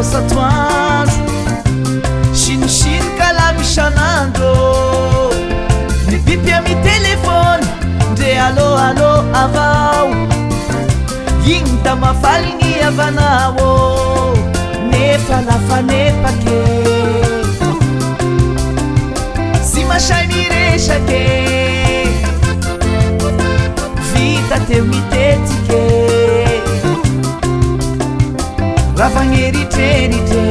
satoandro sinisiny kala misanandro mipipy ami telefony ndre alô alô avao igny da mafaligny avanao nefa lafanepake sy masay miresake vita teo mitetike ravagneritreritry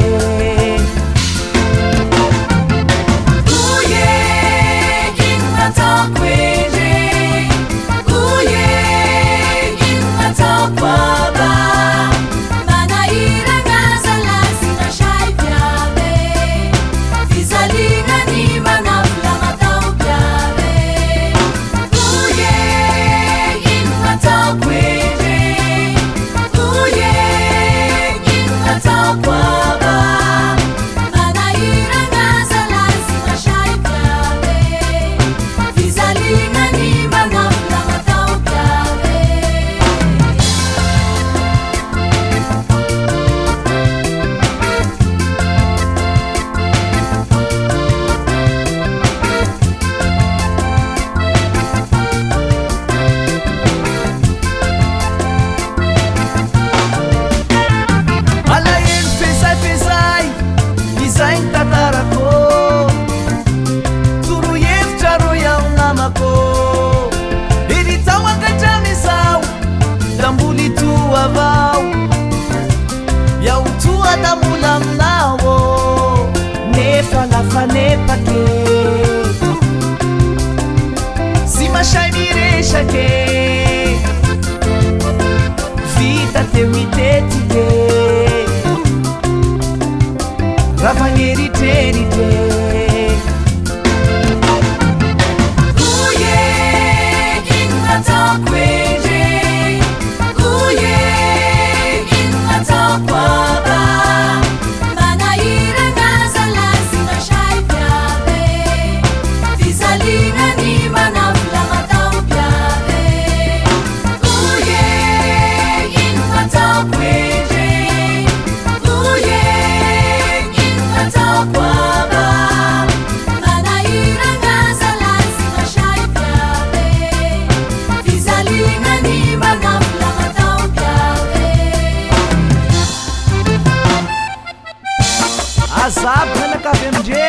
uye inatakwere uye inatakwaba manahirana zalazi nashai vyave vizalinani manavla matao vyave uye inatakwere uye inatakwaba manahirana zalazi nashai vyave vizalinani manavla matao vyave alahelo fesayfesay izay ny tantarako torohevitra ro iaho namako eritao ankatramisao da mboly toa avao iaho toa da mbola aminao nefa lafanepake sy masay miresake vita teo mitetike ravagneritreritry uye inatakwere uye inatakwaba manahirana zalazi nashai vyave vizalinani manavla matao vyave uye inatakwere uye inatakwaba manahirana zalazi nashai vyave vizalinani manavla matao vyave azabo manakavy amindre